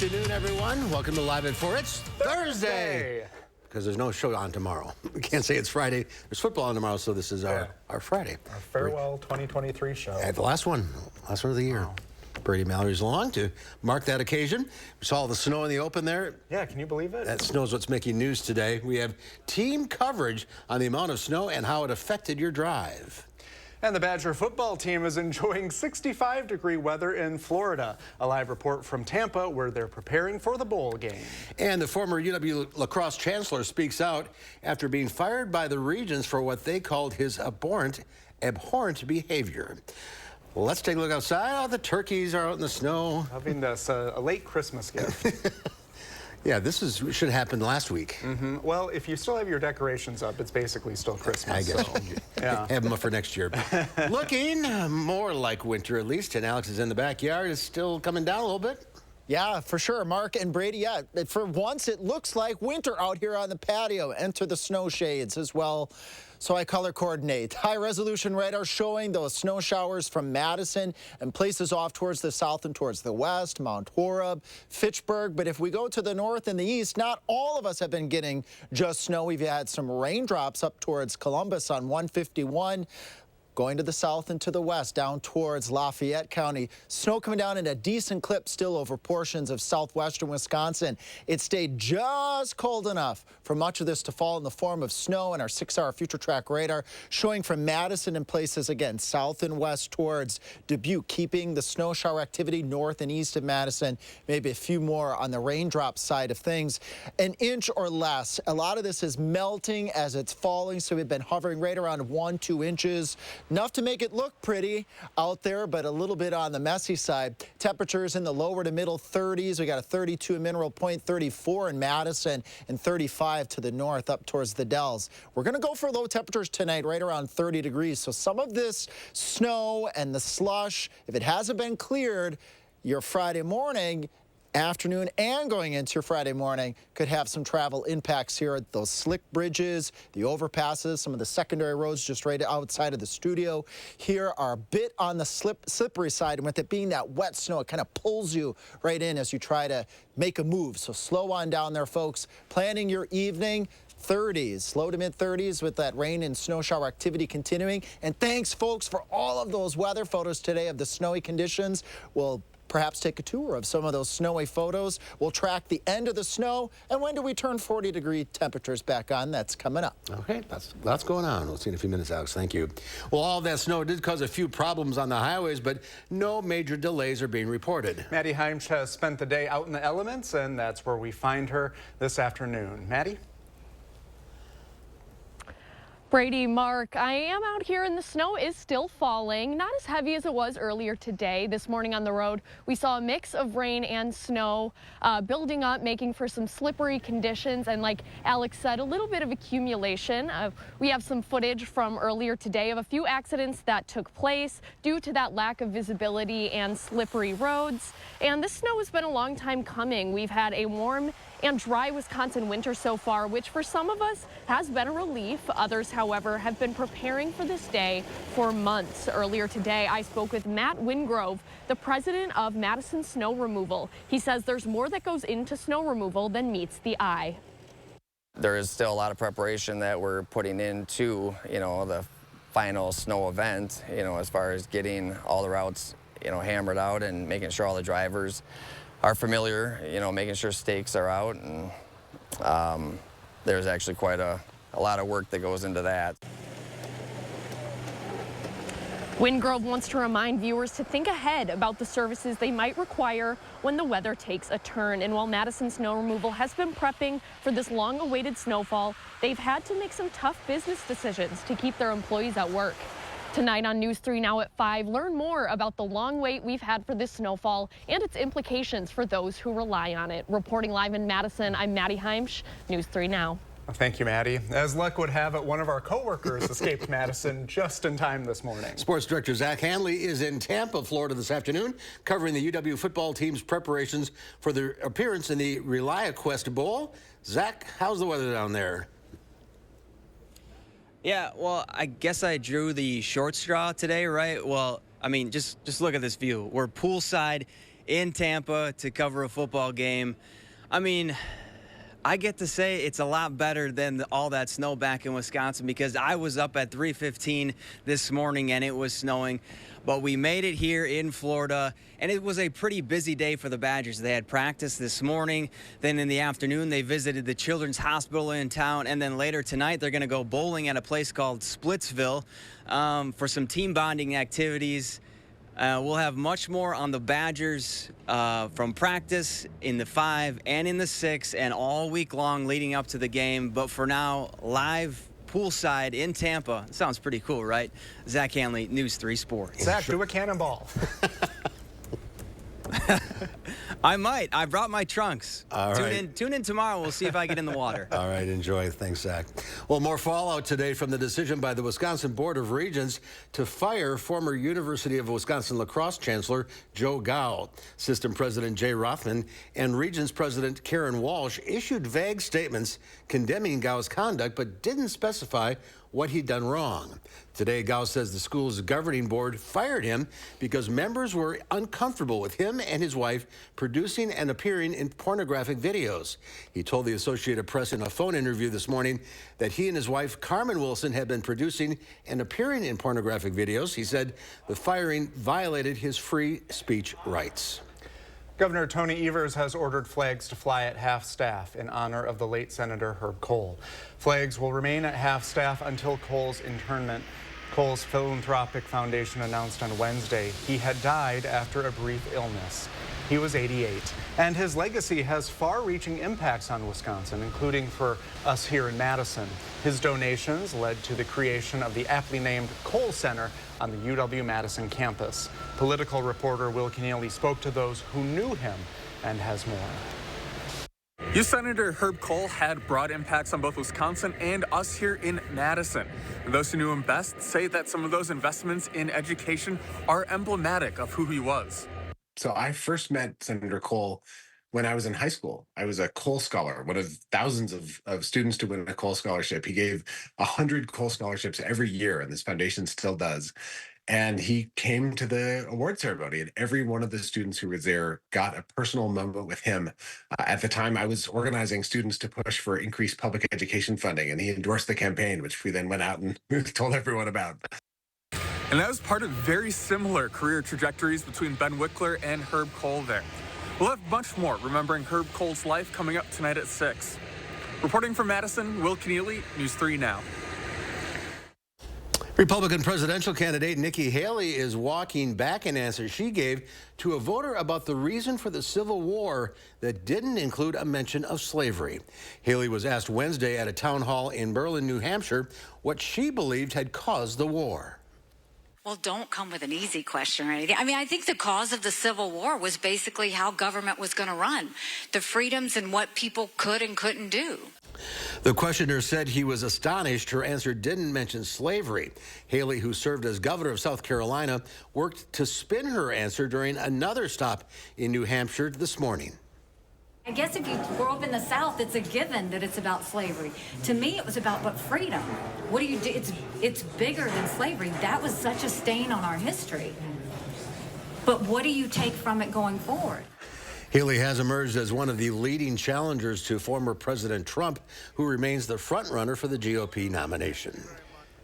afternoon, everyone. Welcome to Live at 4. It's Thursday. Because there's no show on tomorrow. We can't say it's Friday. There's football on tomorrow, so this is our Friday. Our farewell 2023 show. The last one of the year. Wow. Brady Mallory's along to mark that occasion. We saw all the snow in the open there. Yeah, can you believe it? That snow's what's making news today. We have team coverage on the amount of snow and how it affected your drive. And the Badger football team is enjoying 65-degree weather in Florida. A live report from Tampa where they're preparing for the bowl game. And the former UW lacrosse chancellor speaks out after being fired by the Regents for what they called his abhorrent behavior. Well, let's take a look outside. Oh, the turkeys are out in the snow. Having this a late Christmas gift. Yeah, should have happened last week. Well, if you still have your decorations up, it's basically still Christmas. I guess. So, yeah. Have them up for next year. Looking more like winter, at least. And Alex is in the backyard. It's still coming down a little bit. Yeah, for sure. Mark and Brady, yeah. For once, it looks like winter out here on the patio. Enter the snow shades as well. So I color coordinate. High-resolution radar showing those snow showers from Madison and places off towards the south and towards the west, Mount Horeb, Fitchburg. But if we go to the north and the east, not all of us have been getting just snow. We've had some raindrops up towards Columbus on 151. Going to the south and to the west, down towards Lafayette County. Snow coming down in a decent clip still over portions of southwestern Wisconsin. It stayed just cold enough for much of this to fall in the form of snow, and our 6-hour future track radar showing from Madison in places, again, south and west towards Dubuque, keeping the snow shower activity north and east of Madison, maybe a few more on the raindrop side of things. An inch or less. A lot of this is melting as it's falling, so we've been hovering right around 1-2 inches. Enough to make it look pretty out there, but a little bit on the messy side. Temperatures in the lower to middle 30s. We got a 32 in Mineral Point, 34 in Madison, and 35 to the north up towards the Dells. We're going to go for low temperatures tonight, right around 30 degrees. So some of this snow and the slush, if it hasn't been cleared, your Friday morning, afternoon, and going into your Friday morning could have some travel impacts here at those slick bridges, the overpasses, some of the secondary roads just right outside of the studio here are a bit on the slippery side, and with it being that wet snow, it kind of pulls you right in as you try to make a move. So slow on down there, folks. Planning your evening. 30s, low to mid 30s with that rain and snow shower activity continuing. And thanks, folks, for all of those weather photos today of the snowy conditions. We'll perhaps take a tour of some of those snowy photos. We'll track the end of the snow, and when do we turn 40-degree temperatures back on? That's coming up. Okay, that's going on. We'll see in a few minutes, Alex. Thank you. Well, all that snow did cause a few problems on the highways, but no major delays are being reported. Maddie Heimsch has spent the day out in the elements, and that's where we find her this afternoon. Maddie? Brady, Mark, I am out here and the snow is still falling, not as heavy as it was earlier today. This morning on the road, we saw a mix of rain and snow building up, making for some slippery conditions. And like Alex said, a little bit of accumulation. We have some footage from earlier today of a few accidents that took place due to that lack of visibility and slippery roads. And this snow has been a long time coming. We've had a warm and dry Wisconsin winter so far, which for some of us has been a relief. Others, however, have been preparing for this day for months. Earlier today, I spoke with Matt Wingrove, the president of Madison Snow Removal. He says there's more that goes into snow removal than meets the eye. There is still a lot of preparation that we're putting into, the final snow event, as far as getting all the routes, hammered out and making sure all the drivers are familiar, making sure stakes are out, and there's actually quite a lot of work that goes into that. Wingrove wants to remind viewers to think ahead about the services they might require when the weather takes a turn. And while Madison Snow Removal has been prepping for this long-awaited snowfall, they've had to make some tough business decisions to keep their employees at work. Tonight on News 3 Now at 5, learn more about the long wait we've had for this snowfall and its implications for those who rely on it. Reporting live in Madison, I'm Maddie Heimsch, News 3 Now. Thank you, Maddie. As luck would have it, one of our coworkers escaped Madison just in time this morning. Sports director Zach Hanley is in Tampa, Florida this afternoon, covering the UW football team's preparations for their appearance in the ReliaQuest Bowl. Zach, how's the weather down there? Yeah, well, I guess I drew the short straw today, right? Well, I mean, just look at this view. We're poolside in Tampa to cover a football game. I mean, I get to say it's a lot better than all that snow back in Wisconsin, because I was up at 3:15 this morning and it was snowing. But we made it here in Florida, and it was a pretty busy day for the Badgers. They had practice this morning. Then in the afternoon, they visited the Children's Hospital in town. And then later tonight, they're going to go bowling at a place called Splitsville for some team bonding activities. We'll have much more on the Badgers from practice in the 5 and in the 6 and all week long leading up to the game. But for now, live poolside in Tampa. Sounds pretty cool, right? Zach Hanley, News 3 Sports. Zach, do a cannonball. I might. I brought my trunks. All right. Tune in tomorrow. We'll see if I get in the water. All right, enjoy. Thanks, Zach. Well, more fallout today from the decision by the Wisconsin Board of Regents to fire former University of Wisconsin lacrosse chancellor Joe Gow. System President Jay Rothman and Regents President Karen Walsh issued vague statements condemning Gow's conduct, but didn't specify what he'd done wrong. Today, Gow says the school's governing board fired him because members were uncomfortable with him and his wife producing and appearing in pornographic videos. He told the Associated Press in a phone interview this morning that he and his wife, Carmen Wilson, had been producing and appearing in pornographic videos. He said the firing violated his free speech rights. Governor Tony Evers has ordered flags to fly at half-staff in honor of the late Senator Herb Kohl. Flags will remain at half-staff until Kohl's internment. Kohl's philanthropic foundation announced on Wednesday he had died after a brief illness. He was 88, and his legacy has far-reaching impacts on Wisconsin, including for us here in Madison. His donations led to the creation of the aptly named Kohl Center on the UW-Madison campus. Political reporter Will Keneally spoke to those who knew him and has more. U.S. Senator Herb Kohl had broad impacts on both Wisconsin and us here in Madison. And those who knew him best say that some of those investments in education are emblematic of who he was. So I first met Senator Kohl when I was in high school. I was a Kohl Scholar, one of thousands of students to win a Kohl Scholarship. He gave 100 Kohl Scholarships every year, and this foundation still does. And he came to the award ceremony, and every one of the students who was there got a personal moment with him. At the time, I was organizing students to push for increased public education funding, and he endorsed the campaign, which we then went out and told everyone about. And that was part of very similar career trajectories between Ben Wickler and Herb Kohl there. We'll have much more remembering Herb Kohl's life coming up tonight at 6. Reporting from Madison, Will Keneally, News 3 Now. Republican presidential candidate Nikki Haley is walking back an answer she gave to a voter about the reason for the Civil War that didn't include a mention of slavery. Haley was asked Wednesday at a town hall in Berlin, New Hampshire, what she believed had caused the war. Well, don't come with an easy question or anything. I mean, I think the cause of the Civil War was basically how government was going to run, the freedoms and what people could and couldn't do. The questioner said he was astonished her answer didn't mention slavery. Haley, who served as governor of South Carolina, worked to spin her answer during another stop in New Hampshire this morning. I guess if you grow up in the South, it's a given that it's about slavery. To me, it was about what freedom. What do you do? It's bigger than slavery. That was such a stain on our history. But what do you take from it going forward? Haley has emerged as one of the leading challengers to former President Trump, who remains the frontrunner for the GOP nomination.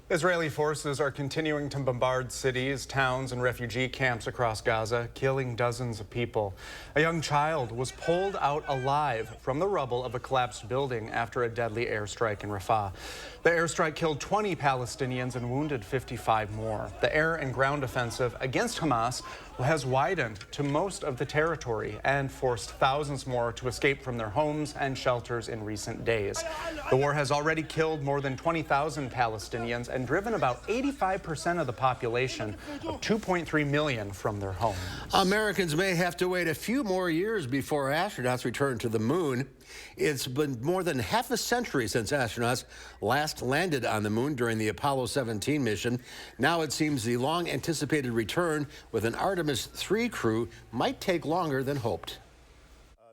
Israeli forces are continuing to bombard cities, towns, and refugee camps across Gaza, killing dozens of people. A young child was pulled out alive from the rubble of a collapsed building after a deadly airstrike in Rafah. The airstrike killed 20 Palestinians and wounded 55 more. The air and ground offensive against Hamas has widened to most of the territory and forced thousands more to escape from their homes and shelters in recent days. The war has already killed more than 20,000 Palestinians and driven about 85% of the population of 2.3 million from their homes. Americans may have to wait a few more years before astronauts return to the moon. It's been more than half a century since astronauts last landed on the moon during the Apollo 17 mission. Now it seems the long-anticipated return with an Artemis 3 crew might take longer than hoped.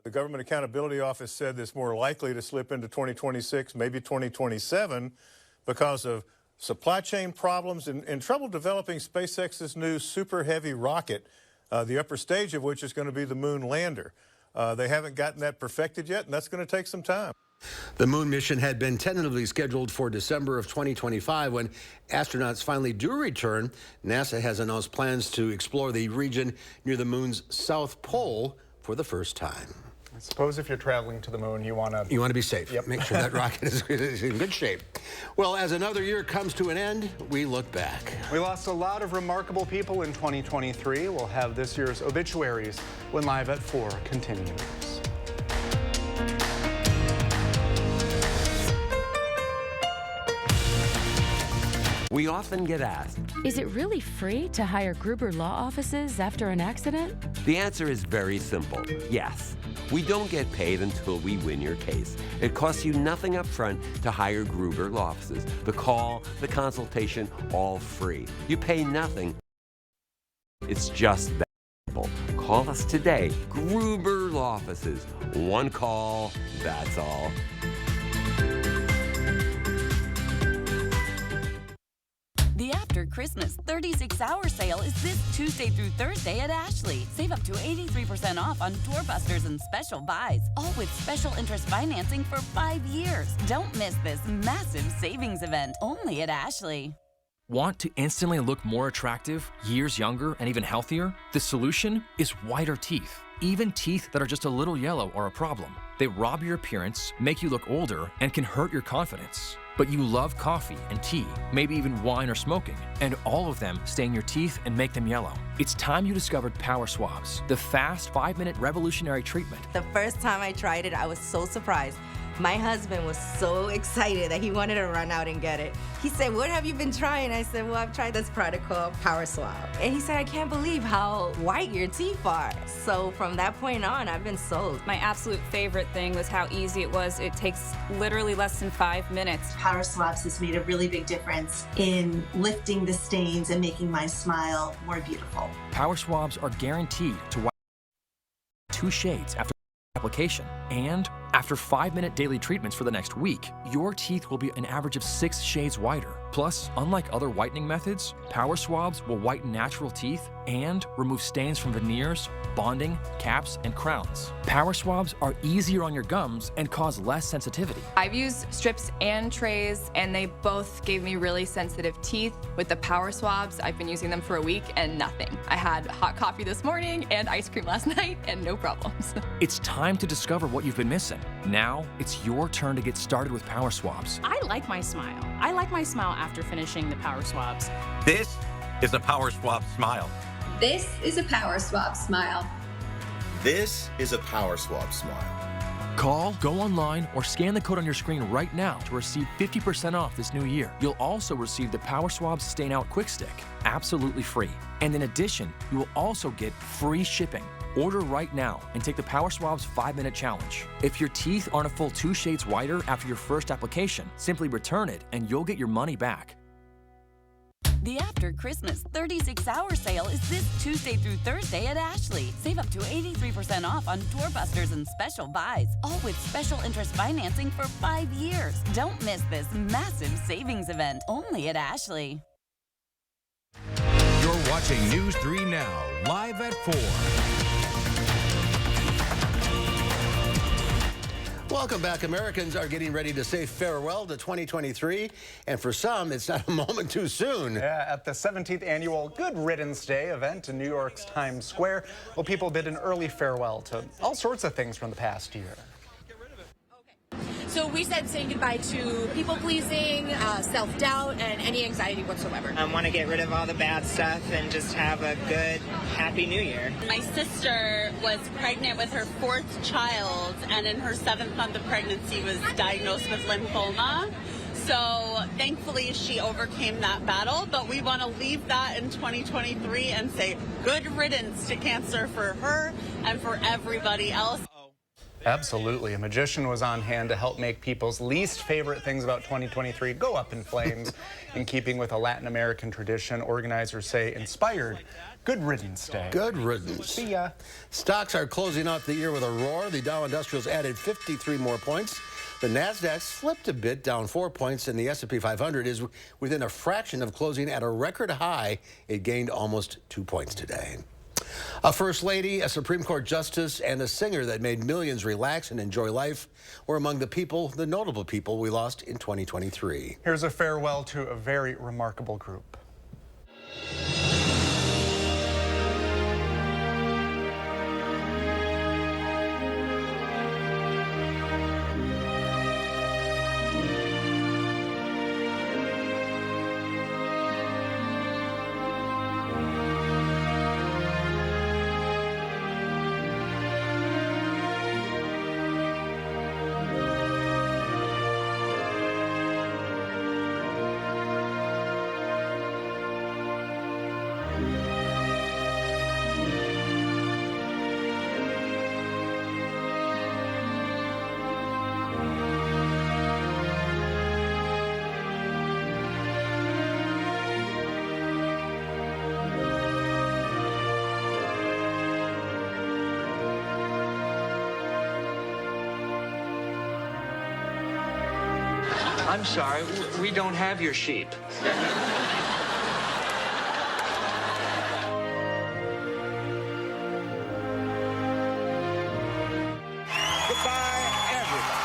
The Government Accountability Office said it's more likely to slip into 2026, maybe 2027, because of supply chain problems and trouble developing SpaceX's new Super Heavy rocket. the upper stage of which is going to be the moon lander. They haven't gotten that perfected yet, and that's going to take some time. The moon mission had been tentatively scheduled for December of 2025 when astronauts finally do return. NASA has announced plans to explore the region near the moon's south pole for the first time. I suppose if you're traveling to the moon, you want to be safe. Yep. Make sure that rocket is in good shape. Well, as another year comes to an end, we look back. We lost a lot of remarkable people in 2023. We'll have this year's obituaries when Live at 4 continues. We often get asked, is it really free to hire Gruber Law Offices after an accident? the answer is very simple, yes. We don't get paid until we win your case. It costs you nothing up front to hire Gruber Law Offices. The call, the consultation, all free. You pay nothing. It's just that simple. Call us today, Gruber Law Offices. One call, that's all. The After Christmas 36-hour sale is this Tuesday through Thursday at Ashley. Save up to 83% off on doorbusters and special buys, all with special interest financing for 5 years. Don't miss this massive savings event, only at Ashley. Want to instantly look more attractive, years younger, and even healthier? The solution is whiter teeth. Even teeth that are just a little yellow are a problem. They rob your appearance, make you look older, and can hurt your confidence. But you love coffee and tea, maybe even wine or smoking, and all of them stain your teeth and make them yellow. It's time you discovered Power Swabs, the fast 5-minute revolutionary treatment. The first time I tried it, I was so surprised. My husband was so excited that he wanted to run out and get it. He said, "What have you been trying?" I said, "Well, I've tried this product called Power Swab." And he said, "I can't believe how white your teeth are." So from that point on, I've been sold. My absolute favorite thing was how easy it was. It takes literally less than 5 minutes. Power Swabs has made a really big difference in lifting the stains and making my smile more beautiful. Power Swabs are guaranteed to whiten 2 shades after application, and after 5-minute daily treatments for the next week, your teeth will be an average of 6 shades whiter. Plus, unlike other whitening methods, Power Swabs will whiten natural teeth and remove stains from veneers, bonding, caps, and crowns. Power Swabs are easier on your gums and cause less sensitivity. I've used strips and trays, and they both gave me really sensitive teeth. With the Power Swabs, I've been using them for a week and nothing. I had hot coffee this morning and ice cream last night and no problems. It's time to discover what you've been missing. Now, it's your turn to get started with Power Swabs. I like my smile. I like my smile after finishing the Power Swabs. This is a Power Swab smile. This is a Power Swab smile. This is a Power Swab smile. Call, go online, or scan the code on your screen right now to receive 50% off this new year. You'll also receive the Power Swabs Stain Out Quick Stick, absolutely free. And in addition, you will also get free shipping. Order right now and take the Power Swabs 5-minute challenge. If your teeth aren't a full 2 shades whiter after your first application, simply return it and you'll get your money back. The After Christmas 36-hour sale is this Tuesday through Thursday at Ashley. Save up to 83% off on doorbusters and special buys, all with special interest financing for 5 years. Don't miss this massive savings event, only at Ashley. You're watching News 3 Now, live at 4. Welcome back. Americans are getting ready to say farewell to 2023, and for some, it's not a moment too soon. Yeah, at the 17th annual Good Riddance Day event in New York's Times Square, well, people bid an early farewell to all sorts of things from the past year. So we said saying goodbye to people-pleasing, self-doubt, and any anxiety whatsoever. I want to get rid of all the bad stuff and just have a good, happy new year. My sister was pregnant with her 4th child, and in her 7th month of pregnancy was diagnosed with lymphoma. So thankfully she overcame that battle, but we want to leave that in 2023 and say good riddance to cancer for her and for everybody else. Absolutely. A magician was on hand to help make people's least favorite things about 2023 go up in flames. In keeping with a Latin American tradition, organizers say inspired Good Riddance Day. Good riddance. See ya. Stocks are closing out the year with a roar. The Dow Industrials added 53 more points. The Nasdaq slipped a bit, down 4 points, and the S&P 500 is within a fraction of closing at a record high. It gained almost 2 points today. A First Lady, a Supreme Court Justice, and a singer that made millions relax and enjoy life were among the notable people we lost in 2023. Here's a farewell to a very remarkable group. I'm sorry, we don't have your sheep. Goodbye, everybody.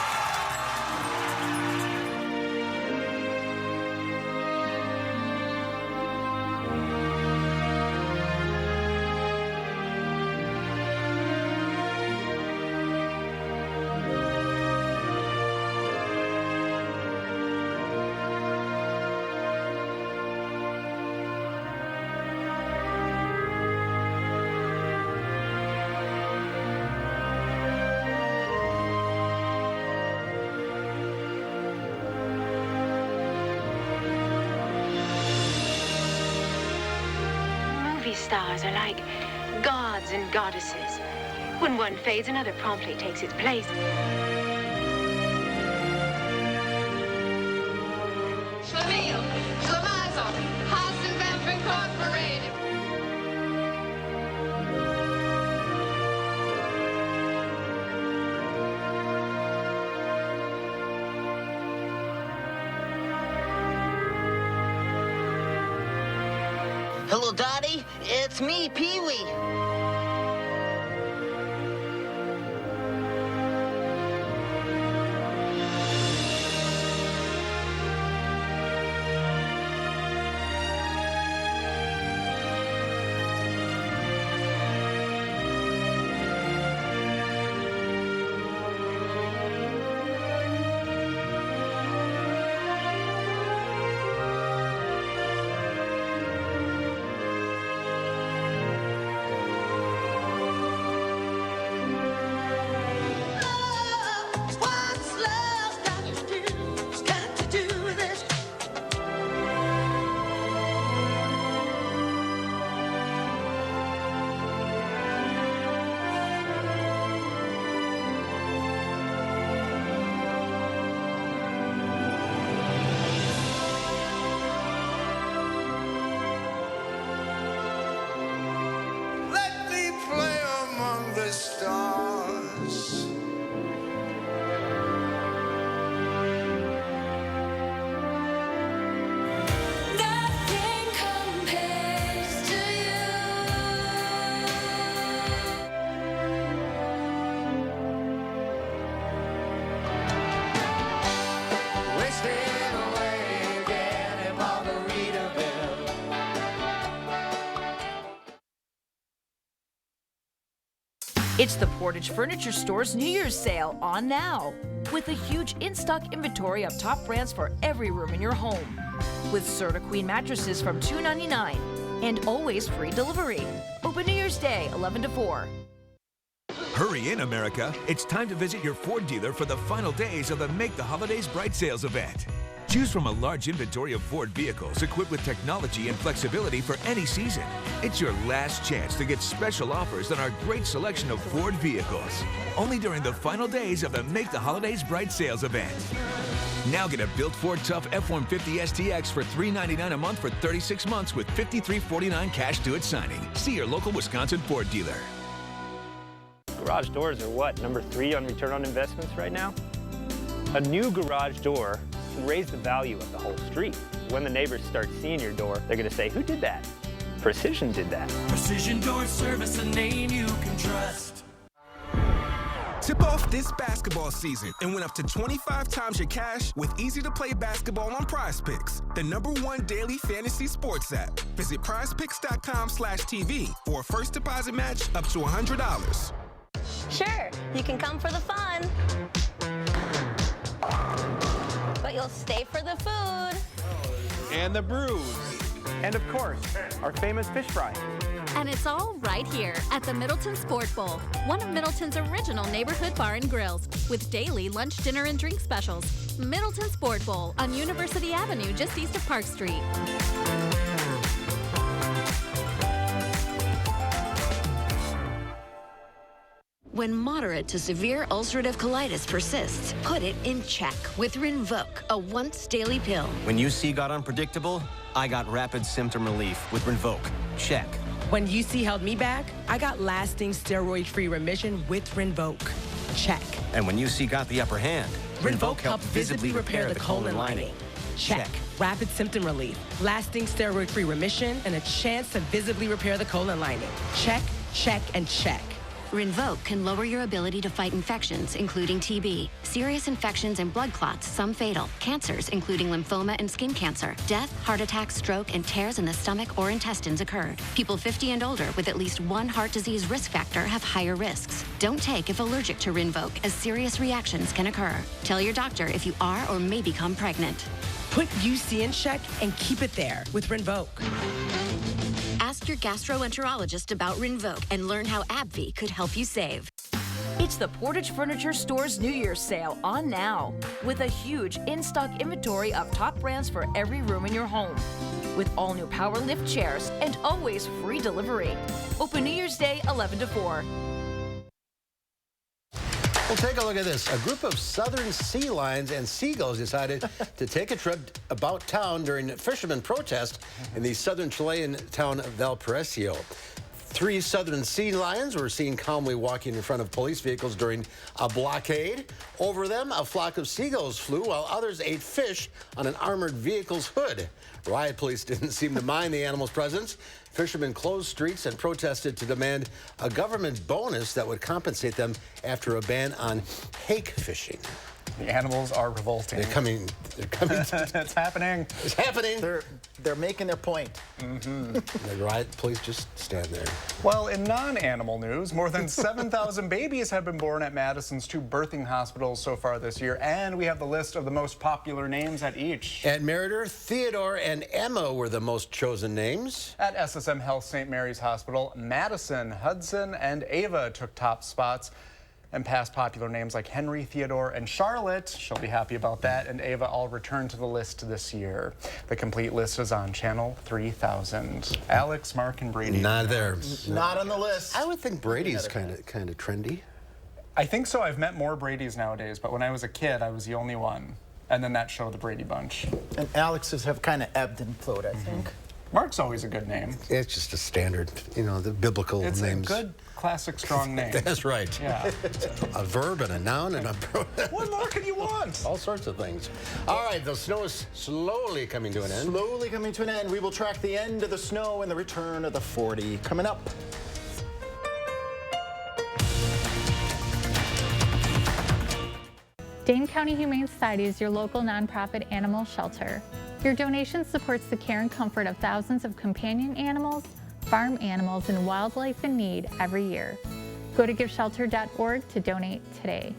Movie stars are like gods and goddesses. When one fades, another promptly takes its place. Schlemiel, Schlemazel, Hasenvamp Incorporated. Hello, Dottie. It's me, Pee-wee. Let me play among the stars. Nothing compares to Wasting away again in Margaritaville. It's the Portage Furniture Store's New Year's sale on now, with a huge in-stock inventory of top brands for every room in your home. With Serta Queen mattresses from $2.99 and always free delivery. Open New Year's Day, 11 to 4. Hurry in, America. It's time to visit your Ford dealer for the final days of the Make the Holidays Bright sales event. Choose from a large inventory of Ford vehicles equipped with technology and flexibility for any season. It's your last chance to get special offers on our great selection of Ford vehicles. Only during the final days of the Make the Holidays Bright sales event. Now get a built Ford Tough F-150 STX for $399 a month for 36 months with $53.49 cash due at signing. See your local Wisconsin Ford dealer. Garage doors are what, number 3 on return on investments right now? A new garage door can raise the value of the whole street. When the neighbors start seeing your door, they're going to say, who did that? Precision did that. Precision Door Service, a name you can trust. Tip off this basketball season and win up to 25 times your cash with easy-to-play basketball on PrizePicks, the #1 daily fantasy sports app. Visit prizepicks.com/TV for a first deposit match up to $100. Sure, you can come for the fun, but you'll stay for the food. And the brews. And of course, our famous fish fry. And it's all right here at the Middleton Sport Bowl, one of Middleton's original neighborhood bar and grills, with daily lunch, dinner, and drink specials. Middleton Sport Bowl on University Avenue, just east of Park Street. When moderate to severe ulcerative colitis persists, put it in check with Rinvoq, a once-daily pill. When UC got unpredictable, I got rapid symptom relief with Rinvoq. Check. When UC held me back, I got lasting steroid-free remission with Rinvoq. Check. And when UC got the upper hand, Rinvoq helped visibly repair the colon lining. Check. Rapid symptom relief, lasting steroid-free remission, and a chance to visibly repair the colon lining. Check, check, and check. Rinvoq can lower your ability to fight infections, including TB, serious infections and blood clots, some fatal, cancers, including lymphoma and skin cancer. Death, heart attack, stroke, and tears in the stomach or intestines occurred. People 50 and older with at least one heart disease risk factor have higher risks. Don't take if allergic to Rinvoq, as serious reactions can occur. Tell your doctor if you are or may become pregnant. Put UC in check and keep it there with Rinvoq. Ask your gastroenterologist about Rinvoq and learn how AbbVie could help you save. It's the Portage Furniture Store's New Year's sale on now, with a huge in-stock inventory of top brands for every room in your home. With all new power lift chairs and always free delivery. Open New Year's Day 11 to 4. Well, take a look at this. A group of southern sea lions and seagulls decided to take a trip about town during a fisherman protest in the southern Chilean town of Valparaiso. 3 southern sea lions were seen calmly walking in front of police vehicles during a blockade. Over them, a flock of seagulls flew while others ate fish on an armored vehicle's hood. Riot police didn't seem to mind the animals' presence. Fishermen closed streets and protested to demand a government bonus that would compensate them after a ban on hake fishing. The animals are revolting. They're coming. It's happening. It's happening. They're making their point. Mm-hmm. The riot police just stand there. Well, in non-animal news, more than 7,000 babies have been born at Madison's 2 birthing hospitals so far this year, and we have the list of the most popular names at each. At Meritor, Theodore and Emma were the most chosen names. At SSM Health St. Mary's Hospital, Madison, Hudson, and Ava took top spots. And past popular names like Henry, Theodore, and Charlotte, she'll be happy about that, and Ava all returned to the list this year. The complete list is on Channel 3000. Alex, Mark, and Brady. Not there. Not on the list. I would think Brady's kind of trendy. I think so. I've met more Bradys nowadays, but when I was a kid, I was the only one. And then that show, The Brady Bunch. And Alex's have kind of ebbed and flowed, I think. Mark's always a good name. It's just a standard, you know, the biblical names. It's a good, classic, strong name. That's right. Yeah. A verb and a noun and a... What more can you want? All sorts of things. All right, the snow is slowly coming to an end. Slowly coming to an end. We will track the end of the snow and the return of the 40 coming up. Dane County Humane Society is your local nonprofit animal shelter. Your donation supports the care and comfort of thousands of companion animals, farm animals, and wildlife in need every year. Go to giveshelter.org to donate today.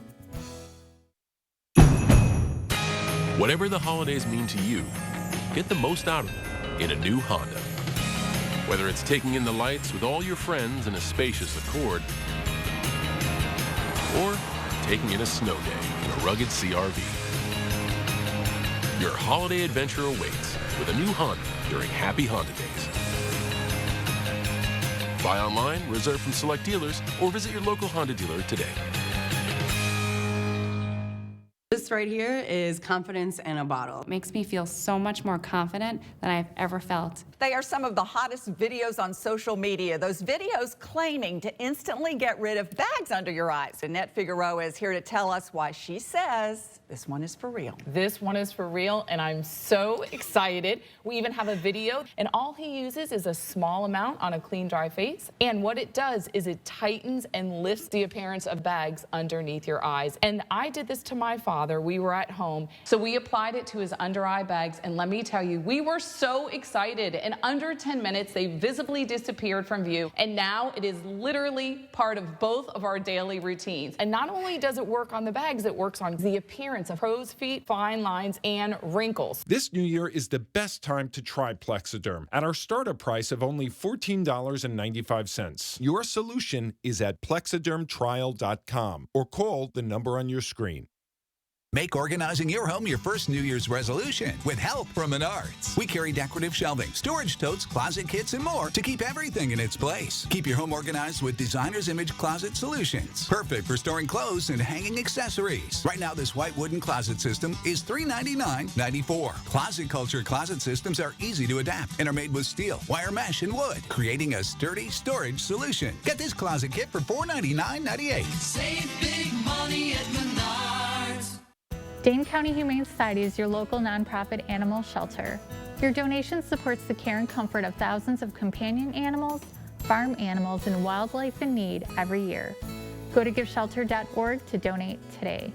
Whatever the holidays mean to you, get the most out of them in a new Honda. Whether it's taking in the lights with all your friends in a spacious Accord, or taking in a snow day in a rugged CRV. Your holiday adventure awaits with a new Honda during Happy Honda Days. Buy online, reserve from select dealers, or visit your local Honda dealer today. This right here is confidence in a bottle. It makes me feel so much more confident than I've ever felt. They are some of the hottest videos on social media. Those videos claiming to instantly get rid of bags under your eyes. Annette Figueroa is here to tell us why she says this one is for real. This one is for real, and I'm so excited. We even have a video, and all he uses is a small amount on a clean, dry face. And what it does is it tightens and lifts the appearance of bags underneath your eyes. And I did this to my father. We were at home, so we applied it to his under eye bags, and let me tell you, we were so excited. In under 10 minutes, they visibly disappeared from view, and now it is literally part of both of our daily routines. And not only does it work on the bags, it works on the appearance of crow's feet, fine lines, and wrinkles. This new year is the best time to try Plexiderm at our startup price of only $14.95. Your solution is at plexidermtrial.com or call the number on your screen. Make organizing your home your first New Year's resolution with help from Menards. We carry decorative shelving, storage totes, closet kits, and more to keep everything in its place. Keep your home organized with Designer's Image Closet Solutions. Perfect for storing clothes and hanging accessories. Right now, this white wooden closet system is $399.94. Closet Culture closet systems are easy to adapt and are made with steel, wire mesh, and wood, creating a sturdy storage solution. Get this closet kit for $499.98. Save big money at Menards. Dane County Humane Society is your local nonprofit animal shelter. Your donation supports the care and comfort of thousands of companion animals, farm animals, and wildlife in need every year. Go to giveshelter.org to donate today.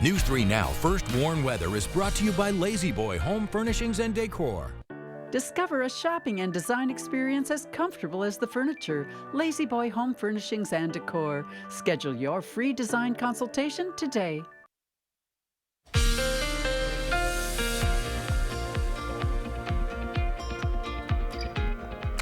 News 3 Now First Warn Weather is brought to you by Lazy Boy Home Furnishings and Decor. Discover a shopping and design experience as comfortable as the furniture. Lazy Boy Home Furnishings and Decor. Schedule your free design consultation today.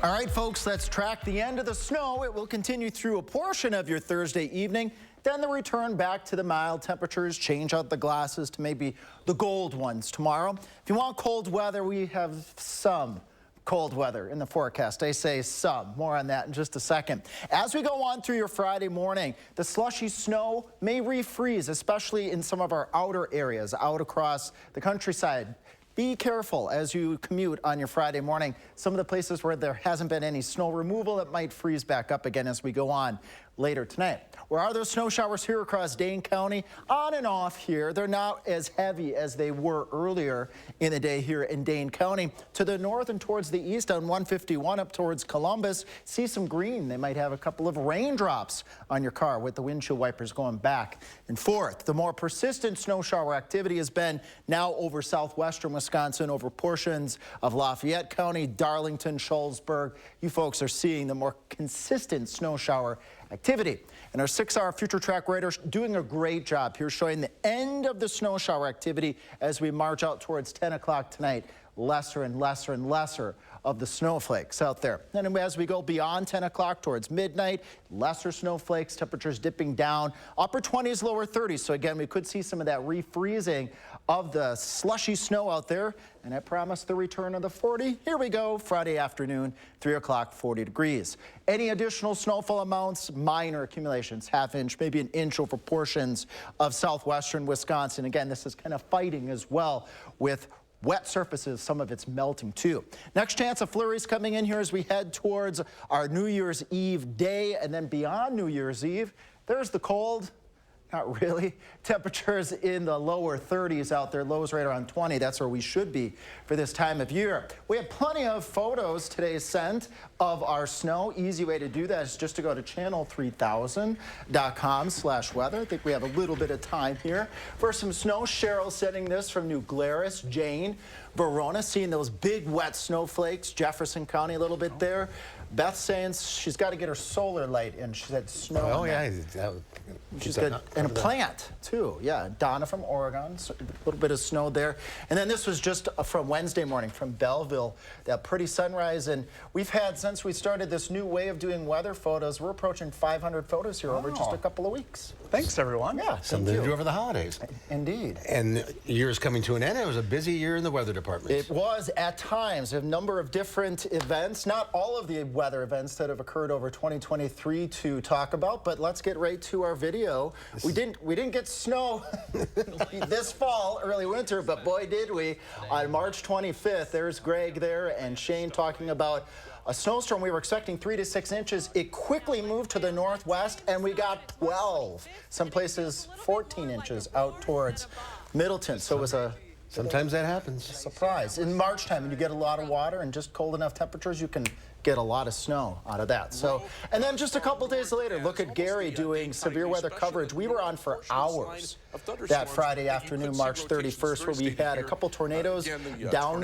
All right, folks, let's track the end of the snow. It will continue through a portion of your Thursday evening. Then the return back to the mild temperatures, change out the glasses to maybe the gold ones tomorrow. If you want cold weather, we have some cold weather in the forecast. I say some. More on that in just a second. As we go on through your Friday morning, the slushy snow may refreeze, especially in some of our outer areas out across the countryside. Be careful as you commute on your Friday morning. Some of the places where there hasn't been any snow removal, it might freeze back up again as we go on later tonight. Where are those snow showers here across Dane County? On and off here. They're not as heavy as they were earlier in the day here in Dane County. To the north and towards the east on 151 up towards Columbus, see some green. They might have a couple of raindrops on your car with the windshield wipers going back and forth. The more persistent snow shower activity has been now over southwestern Wisconsin, over portions of Lafayette County, Darlington, Shullsburg. You folks are seeing the more consistent snow shower activity. And our 6-hour future track radar doing a great job here showing the end of the snow shower activity as we march out towards 10 o'clock tonight. Lesser and lesser and lesser of the snowflakes out there. And as we go beyond 10 o'clock towards midnight, lesser snowflakes, temperatures dipping down, upper 20s, lower 30s. So again, we could see some of that refreezing of the slushy snow out there. And I promised the return of the 40. Here we go, Friday afternoon, 3 o'clock, 40 degrees. Any additional snowfall amounts, minor accumulations, half inch, maybe an inch over portions of southwestern Wisconsin. Again, this is kind of fighting as well with wet surfaces, some of it's melting too. Next chance of flurries coming in here as we head towards our New Year's Eve day, and then beyond New Year's Eve, there's the cold. Not really. Temperatures in the lower 30s out there, lows right around 20. That's where we should be for this time of year. We have plenty of photos today sent of our snow. Easy way to do that is just to go to channel3000.com/weather. I think we have a little bit of time here for some snow. Cheryl sending this from New Glarus. Jane, Verona, seeing those big wet snowflakes. Jefferson County a little bit there. Beth saying she's got to get her solar light in. She said snow. Oh, yeah. She's got, and a plant, too. Yeah, Donna from Oregon, so a little bit of snow there. And then this was just from Wednesday morning from Belleville, that pretty sunrise. And we've had, since we started this new way of doing weather photos, we're approaching 500 photos here over just a couple of weeks. Thanks, everyone. Yeah, something to do over the holidays. Indeed. And the year is coming to an end. It was a busy year in the weather department. departments. It was at times a number of different events, not all of the weather events that have occurred over 2023 to talk about, but let's get right to our video. We didn't get snow this fall, early winter, but boy did we. On March 25th, there's Greg there and Shane talking about a snowstorm. We were expecting 3 to 6 inches. It quickly moved to the northwest, and we got 12. Some places 14 inches out towards Middleton. So it was a sometimes that happens. Surprise. In March time, when you get a lot of water and just cold enough temperatures, you can get a lot of snow out of that. So, and then just a couple days later, look at Gary doing severe weather coverage. We were on for hours that Friday afternoon, March 31st, where we had a couple tornadoes down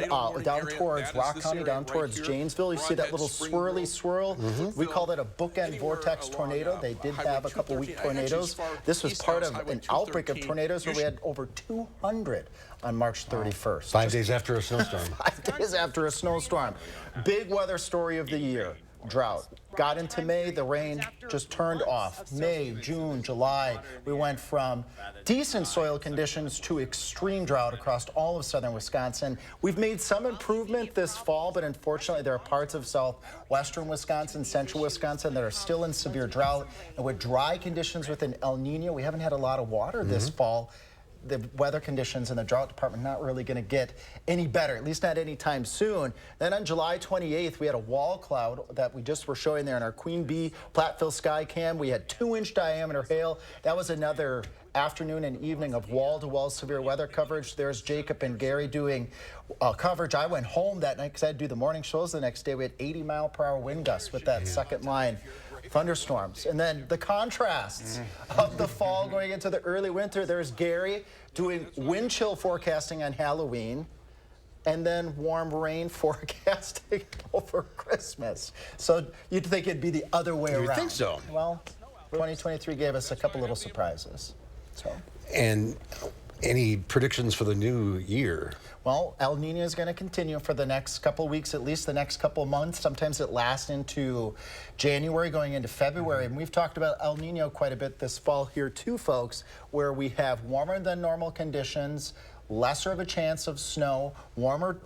towards Rock County, down towards Janesville. You see that little swirly swirl? We call that a bookend vortex tornado. They did have a couple weak tornadoes. This was part of an outbreak of tornadoes where we had over 200 on March 31st. 5 days after a snowstorm. 5 days after a snowstorm. Big weather story of the year. Drought. Got into May, the rain just turned off. May, June, July, we went from decent soil conditions to extreme drought across all of southern Wisconsin. We've made some improvement this fall, but unfortunately there are parts of southwestern Wisconsin, central Wisconsin that are still in severe drought. And with dry conditions with an El Nino, we haven't had a lot of water this fall. The weather conditions in the drought department not really going to get any better, at least not anytime soon. Then on July 28th, we had a wall cloud that we just were showing there in our Queen Bee Platteville sky cam. We had 2-inch diameter hail. That was another afternoon and evening of wall-to-wall severe weather coverage. There's Jacob and Gary doing coverage. I went home that night because I had to do the morning shows the next day. We had 80-mile-per-hour wind gusts with that second line thunderstorms. And then the contrasts of the fall going into the early winter. There's Gary doing wind chill forecasting on Halloween, and then warm rain forecasting over Christmas. So you'd think it'd be the other way around. You think so? Well, 2023 gave us a couple little surprises. So. And any predictions for the new year? Well, El Nino is going to continue for the next couple weeks, at least the next couple months. Sometimes it lasts into January, going into February. And we've talked about El Nino quite a bit this fall here too, folks, where we have warmer than normal conditions, lesser of a chance of snow, warmer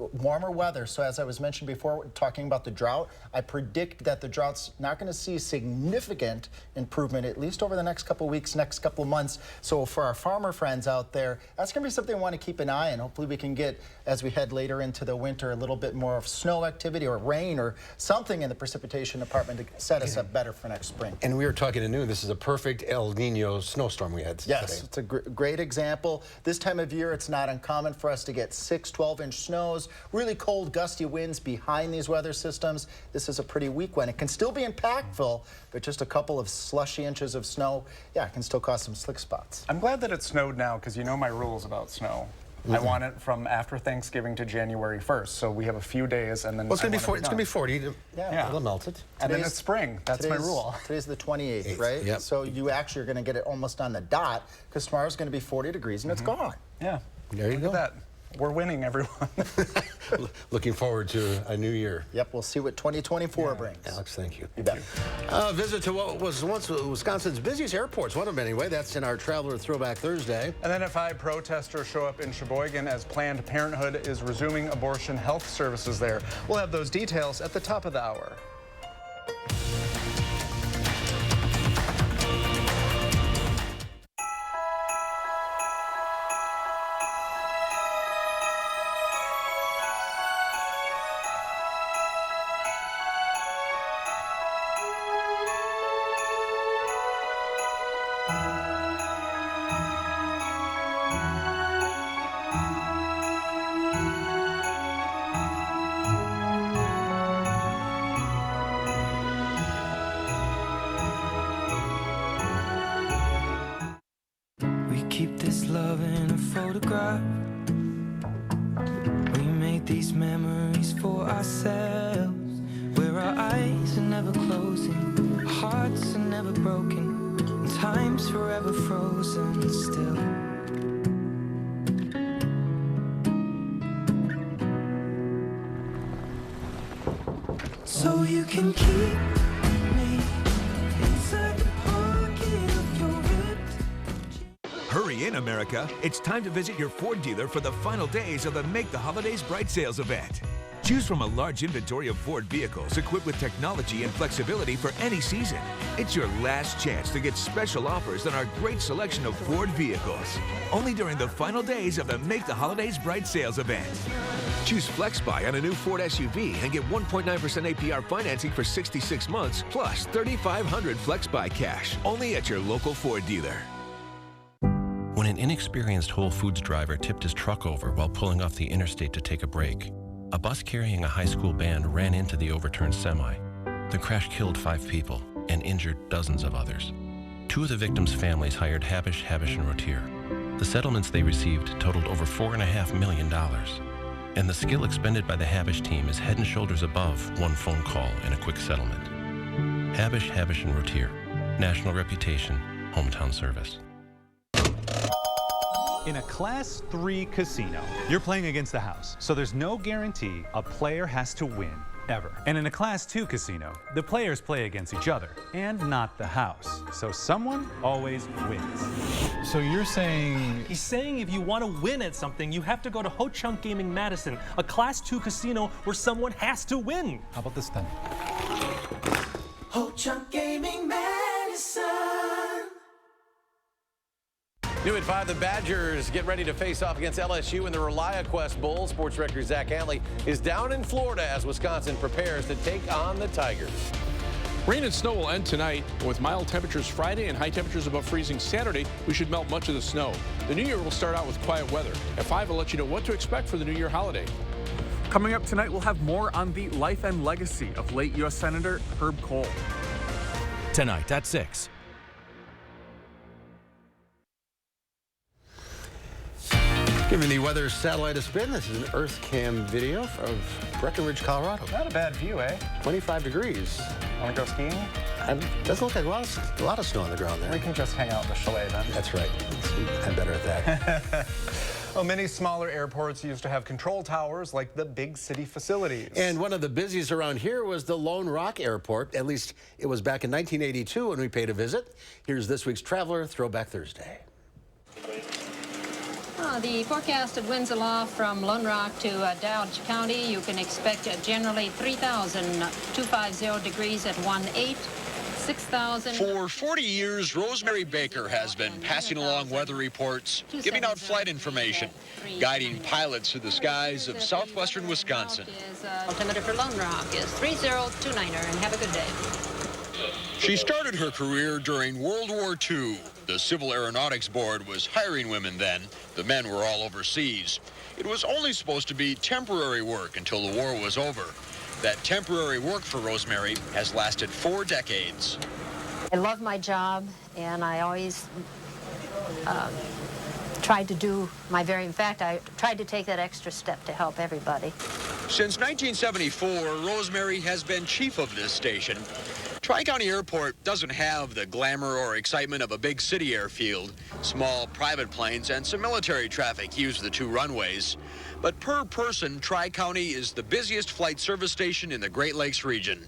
weather. So as I was mentioned before, talking about the drought, I predict that the drought's not going to see significant improvement, at least over the next couple weeks, next couple months. So for our farmer friends out there, that's going to be something we want to keep an eye on. Hopefully we can get, as we head later into the winter, a little bit more of snow activity or rain or something in the precipitation department to set us up better for next spring. And we were talking to noon, this is a perfect El Nino snowstorm we had today. Yes, it's a great example. This time of year, it's not uncommon for us to get 6, 12-inch snows, really cold, gusty winds behind these weather systems. This is a pretty weak one. It can still be impactful, but just a couple of slushy inches of snow, yeah, it can still cause some slick spots. I'm glad that it snowed now because you know my rules about snow. I want it from after Thanksgiving to January 1st, so we have a few days, and then well, it's going to be 40. Yeah, it'll melt it. And then it's spring. That's my rule. Today's the 28th, right? Yep. So you actually are going to get it almost on the dot because tomorrow's going to be 40 degrees and it's gone. Yeah. There you go. Look at that. We're winning, everyone. Looking forward to a new year. Yep, we'll see what 2024 brings. Alex, thank you. You bet. Visit to what was once Wisconsin's busiest airports, one of them anyway. That's in our Traveler Throwback Thursday. And then 5 protesters show up in Sheboygan as Planned Parenthood is resuming abortion health services there. We'll have those details at the top of the hour. Keep this love in a photograph. We made these memories for ourselves, where our eyes are never closing, hearts are never broken, and time's forever frozen still. So you can keep me inside the pocket of your ripped. Hurry in, America. It's time to visit your Ford dealer for the final days of the Make the Holidays Bright sales event. Choose from a large inventory of Ford vehicles equipped with technology and flexibility for any season. It's your last chance to get special offers on our great selection of Ford vehicles. Only during the final days of the Make the Holidays Bright sales event. Choose FlexBuy on a new Ford SUV and get 1.9% APR financing for 66 months, plus $3,500 FlexBuy cash. Only at your local Ford dealer. When an inexperienced Whole Foods driver tipped his truck over while pulling off the interstate to take a break, a bus carrying a high school band ran into the overturned semi. The crash killed 5 people and injured dozens of others. 2 of the victims' families hired Habish, & Rotier. The settlements they received totaled over $4.5 million. And the skill expended by the Habish team is head and shoulders above one phone call and a quick settlement. Habish, & Rotier. National reputation, hometown service. In a Class 3 casino, you're playing against the house, so there's no guarantee a player has to win, ever. And in a Class 2 casino, the players play against each other, and not the house. So someone always wins. So you're saying... He's saying if you want to win at something, you have to go to Ho Chunk Gaming Madison, a Class 2 casino where someone has to win. How about this then? Ho Chunk Gaming Madison. New at 5, the Badgers get ready to face off against LSU in the ReliaQuest Bowl. Sports director Zach Hanley is down in Florida as Wisconsin prepares to take on the Tigers. Rain and snow will end tonight. With mild temperatures Friday and high temperatures above freezing Saturday, we should melt much of the snow. The new year will start out with quiet weather. At 5, I'll let you know what to expect for the New Year holiday. Coming up tonight, we'll have more on the life and legacy of late U.S. Senator Herb Kohl. Tonight at 6. Giving the weather satellite a spin, this is an Earth Cam video of Breckenridge, Colorado. Not a bad view, eh? 25 degrees. Want to go skiing? Doesn't look like a lot of snow on the ground there. We can just hang out in the chalet then. That's right. I'm better at that. Well, many smaller airports used to have control towers like the big city facilities. And one of the busiest around here was the Lone Rock Airport. At least it was back in 1982 when we paid a visit. Here's this week's Traveler Throwback Thursday. The forecasted winds aloft from Lone Rock to Dodge County, you can expect generally 3,250 degrees at 1/8, 6,000. For 40 years, Rosemary Baker has been passing along weather reports, giving out flight information, guiding pilots through the skies of southwestern Wisconsin. Altimeter for Lone Rock is 3029er, and have a good day. She started her career during World War II. The Civil Aeronautics Board was hiring women then. The men were all overseas. It was only supposed to be temporary work until the war was over. That temporary work for Rosemary has lasted 4 decades. I love my job, and I always tried to do my in fact, I tried to take that extra step to help everybody. Since 1974, Rosemary has been chief of this station. Tri-County Airport doesn't have the glamour or excitement of a big city airfield. Small private planes and some military traffic use the 2 runways. But per person, Tri-County is the busiest flight service station in the Great Lakes region.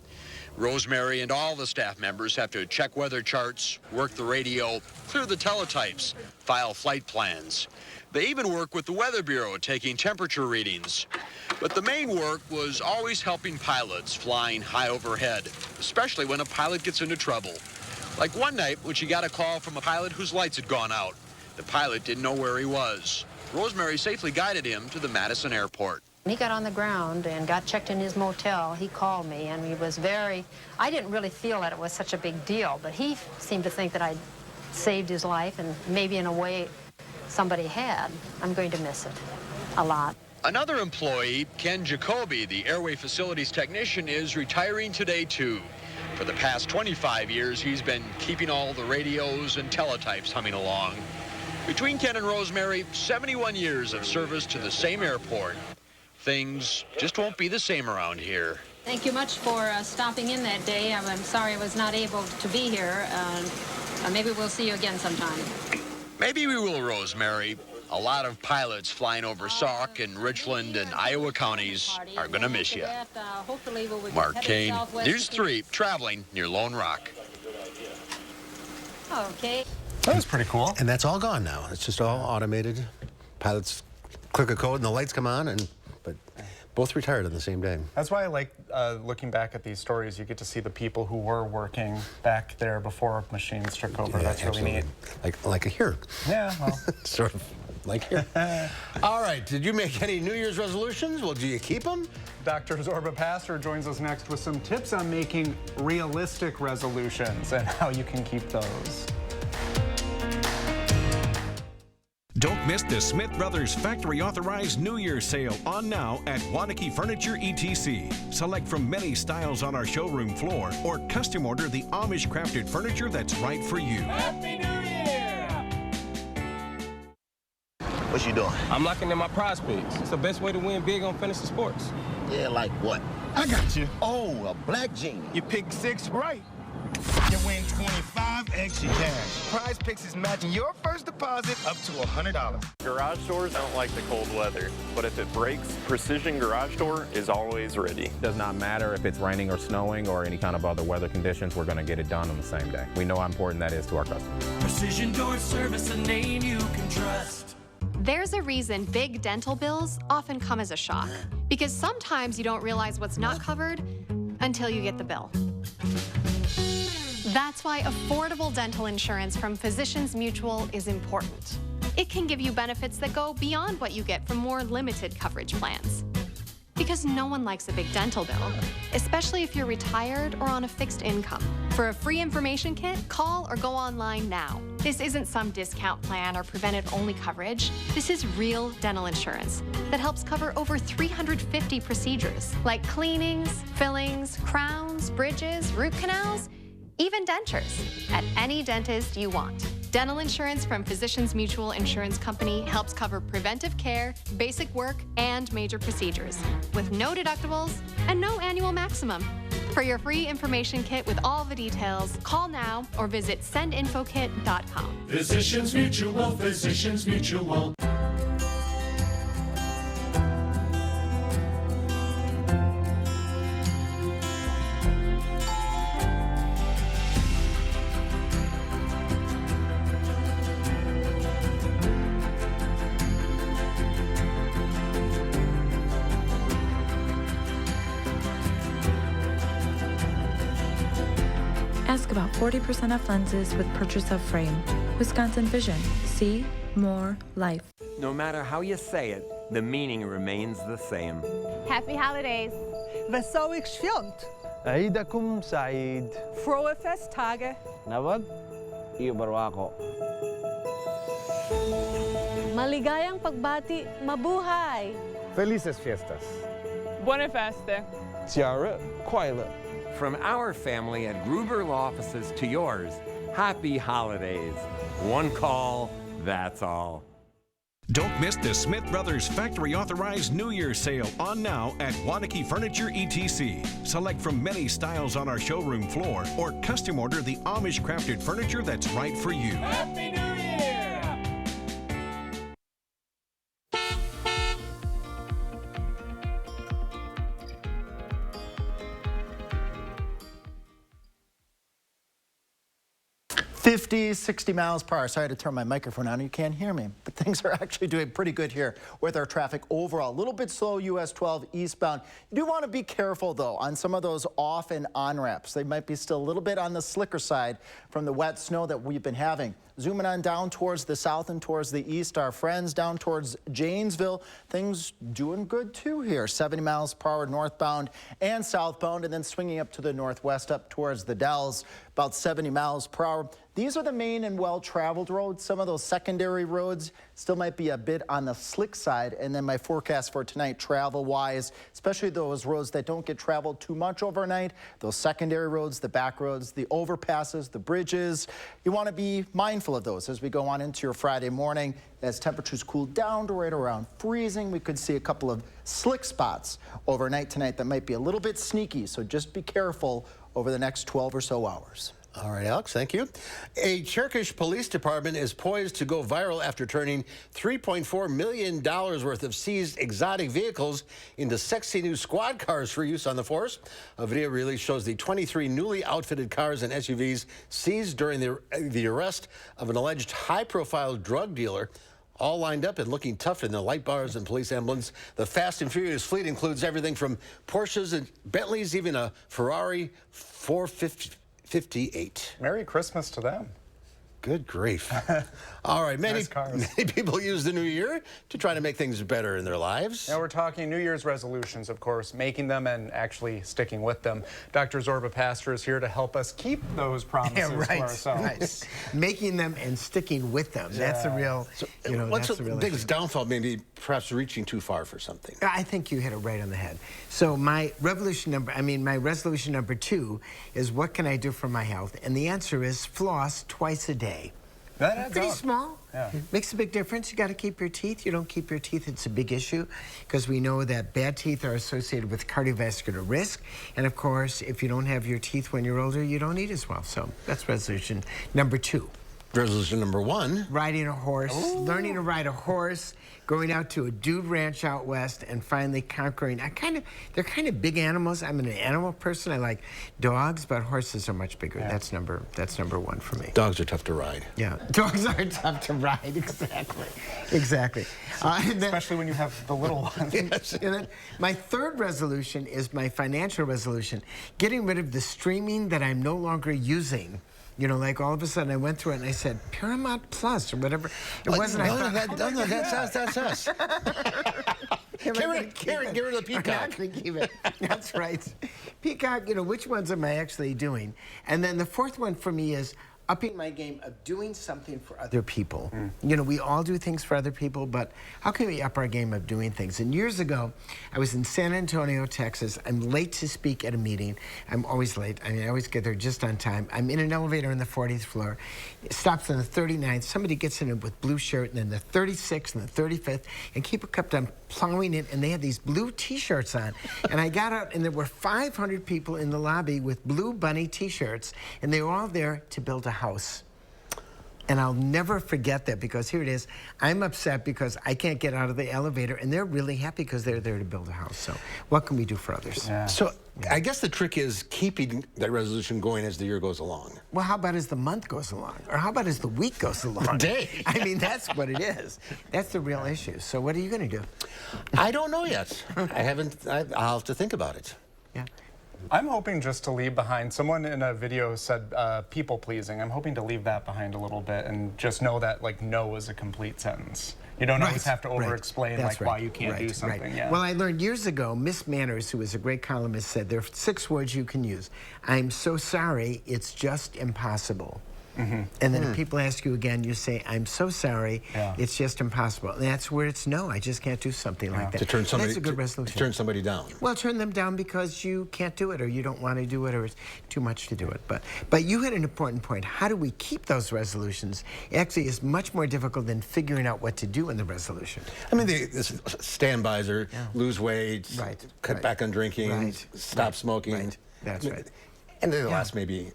Rosemary and all the staff members have to check weather charts, work the radio, clear the teletypes, file flight plans. They even work with the Weather Bureau, taking temperature readings. But the main work was always helping pilots flying high overhead, especially when a pilot gets into trouble. Like one night when she got a call from a pilot whose lights had gone out. The pilot didn't know where he was. Rosemary safely guided him to the Madison airport. When he got on the ground and got checked in his motel, he called me, and he was I didn't really feel that it was such a big deal, but he seemed to think that I'd saved his life, and maybe in a way somebody had. I'm going to miss it a lot. Another employee, Ken Jacoby, the airway facilities technician, is retiring today too. For the past 25 years, he's been keeping all the radios and teletypes humming along. Between Ken and Rosemary, 71 years of service to the same airport. Things just won't be the same around here. Thank you much for stopping in that day. I'm sorry I was not able to be here. Maybe we'll see you again sometime. Maybe we will, Rosemary. A lot of pilots flying over Sauk and Richland and Iowa counties are going to miss you. Mark Kane, News 3, traveling near Lone Rock. Okay. That was pretty cool. And that's all gone now. It's just all automated. Pilots click a code and the lights come on, but both retired on the same day. That's why I like looking back at these stories. You get to see the people who were working back there before machines took over. Yeah, that's really neat. Like here. Yeah, well. Sort of like here. All right, did you make any New Year's resolutions? Well, do you keep them? Dr. Zorba Pastor joins us next with some tips on making realistic resolutions and how you can keep those. Don't miss the Smith Brothers Factory Authorized New Year's Sale on now at Waunakee Furniture ETC. Select from many styles on our showroom floor or custom order the Amish crafted furniture that's right for you. Happy New Year! What you doing? I'm locking in my prize picks. It's the best way to win big on fantasy sports. Yeah, like what? I got you. Oh, a black genie. You picked 6 right. You win 25 extra cash. Prize Picks is matching your first deposit up to $100. Garage doors don't like the cold weather, but if it breaks, Precision Garage Door is always ready. Does not matter if it's raining or snowing or any kind of other weather conditions, we're going to get it done on the same day. We know how important that is to our customers. Precision Door Service, a name you can trust. There's a reason big dental bills often come as a shock, because sometimes you don't realize what's not covered until you get the bill. That's why affordable dental insurance from Physicians Mutual is important. It can give you benefits that go beyond what you get from more limited coverage plans. Because no one likes a big dental bill, especially if you're retired or on a fixed income. For a free information kit, call or go online now. This isn't some discount plan or preventive-only coverage. This is real dental insurance that helps cover over 350 procedures, like cleanings, fillings, crowns, bridges, root canals, even dentures, at any dentist you want. Dental insurance from Physicians Mutual Insurance Company helps cover preventive care, basic work, and major procedures, with no deductibles and no annual maximum. For your free information kit with all the details, call now or visit sendinfokit.com. Physicians Mutual, Physicians Mutual. Ask about 40% off lenses with purchase of frame. Wisconsin Vision. See more life. No matter how you say it, the meaning remains the same. Happy holidays. Wesołych świąt. Aidakum Said. Frohe Festtage. Nawag, iyo barwako. Maligayang pagbati, mabuhay. Felices fiestas. Buone feste. Tiara, Quila. From our family at Gruber Law Offices to yours, happy holidays. One call, that's all. Don't miss the Smith Brothers Factory Authorized New Year's Sale on now at Waunakee Furniture ETC. Select from many styles on our showroom floor or custom order the Amish crafted furniture that's right for you. Happy New Year! 50, 60 miles per hour. Sorry to turn my microphone on. You can't hear me. But things are actually doing pretty good here with our traffic overall. A little bit slow US 12 eastbound. You do want to be careful, though, on some of those off and on ramps. They might be still a little bit on the slicker side from the wet snow that we've been having. Zooming on down towards the south and towards the east, our friends down towards Janesville, things doing good too here. 70 miles per hour northbound and southbound, and then swinging up to the northwest up towards the Dells, about 70 miles per hour. These are the main and well-traveled roads. Some of those secondary roads still might be a bit on the slick side. And then my forecast for tonight, travel-wise, especially those roads that don't get traveled too much overnight, those secondary roads, the back roads, the overpasses, the bridges. You want to be mindful of those as we go on into your Friday morning. As temperatures cool down to right around freezing, we could see a couple of slick spots overnight tonight that might be a little bit sneaky. So just be careful over the next 12 or so hours. All right, Alex, thank you. A Turkish police department is poised to go viral after turning $3.4 million worth of seized exotic vehicles into sexy new squad cars for use on the force. A video release shows the 23 newly outfitted cars and SUVs seized during the arrest of an alleged high-profile drug dealer, all lined up and looking tough in the light bars and police emblems. The Fast and Furious fleet includes everything from Porsches and Bentleys, even a Ferrari 458. Merry Christmas to them. Good grief. All right, many people use the new year to try to make things better in their lives. Now we're talking New Year's resolutions, of course, making them and actually sticking with them. Dr. Zorba Pastor is here to help us keep those promises to ourselves. Right. Making them and sticking with them. That's the real, What's that's the real biggest issue. downfall? Maybe perhaps reaching too far for something. I think you hit it right on the head. So my resolution number 2 is what can I do for my health? And the answer is floss twice a day. That adds Pretty up. small. Yeah. Makes a big difference. You got to keep your teeth. You don't keep your teeth, it's a big issue because we know that bad teeth are associated with cardiovascular risk. And of course, if you don't have your teeth when you're older, you don't eat as well. So that's resolution number 2. Resolution number 1. Riding a horse, learning to ride a horse, going out to a dude ranch out west, and finally conquering. They're kind of big animals. I'm an animal person. I like dogs, but horses are much bigger. Yeah. That's number 1 for me. Dogs are tough to ride. Yeah, dogs are tough to ride. Exactly. Especially when you have the little ones. Yes. And then my 3rd resolution is my financial resolution, getting rid of the streaming that I'm no longer using. You know, like all of a sudden I went through it and I said, Paramount Plus or whatever. It wasn't. That's us. Get rid of the Peacock. I'm not going to keep it. That's right. Peacock, which ones am I actually doing? And then the 4th one for me is upping my game of doing something for other people. We all do things for other people, but how can we up our game of doing things? And years ago, I was in San Antonio, Texas. I'm late to speak at a meeting. I'm always late. I always get there just on time. I'm in an elevator on the 40th floor. It stops on the 39th. Somebody gets in it with blue shirt, and then the 36th and the 35th, and people kept on plowing in, and they had these blue T-shirts on. And I got out, and there were 500 people in the lobby with blue bunny T-shirts, and they were all there to build a house. And I'll never forget that because here it is. I'm upset because I can't get out of the elevator, and they're really happy because they're there to build a house. So what can we do for others? Yeah. So I guess the trick is keeping that resolution going as the year goes along. Well, how about as the month goes along? Or how about as the week goes along? The day. I mean, that's what it is. That's the real issue. So what are you going to do? I don't know yet. I'll have to think about it. Yeah. I'm hoping just to leave behind, someone in a video said people pleasing. I'm hoping to leave that behind a little bit and just know that no is a complete sentence. You don't always have to over-explain why you can't do something. Yeah. Well, I learned years ago, Miss Manners, who was a great columnist, said there are 6 words you can use. I'm so sorry, it's just impossible. And then if people ask you again, you say, I'm so sorry, it's just impossible. And that's where it's no, I just can't do something like that. To turn somebody, that's a good resolution. To turn somebody down. Well, turn them down because you can't do it or you don't want to do it or it's too much to do it. But you had an important point. How do we keep those resolutions? Actually, it's much more difficult than figuring out what to do in the resolution. I mean, the standbys are lose weight, cut back on drinking, stop smoking. That's right. And they last maybe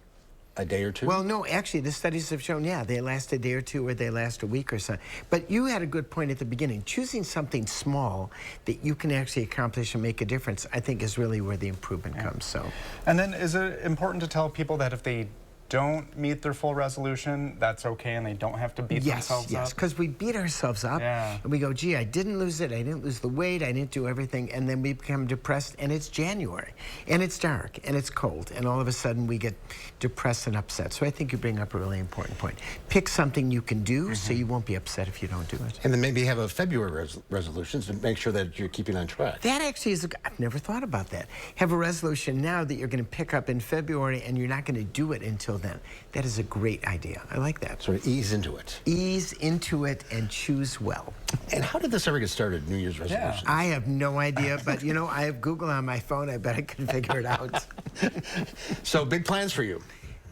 a day or 2? Well, no, actually, the studies have shown, they last a day or 2 or they last a week or so. But you had a good point at the beginning. Choosing something small that you can actually accomplish and make a difference, I think, is really where the improvement comes. So. And then is it important to tell people that if they don't meet their full resolution, that's okay and they don't have to beat themselves up? Yes, because we beat ourselves up and we go, gee, I didn't lose it, I didn't lose the weight, I didn't do everything, and then we become depressed and it's January and it's dark and it's cold and all of a sudden we get depressed and upset. So I think you bring up a really important point. Pick something you can do so you won't be upset if you don't do it. And then maybe have a February resolution to make sure that you're keeping on track. That actually is, I've never thought about that. Have a resolution now that you're going to pick up in February and you're not going to do it until then. That is a great idea. I like that. Sort of ease into it. Ease into it and choose well. And how did this ever get started, New Year's resolutions? I have no idea, but I have Google on my phone. I bet I can figure it out. So big plans for you.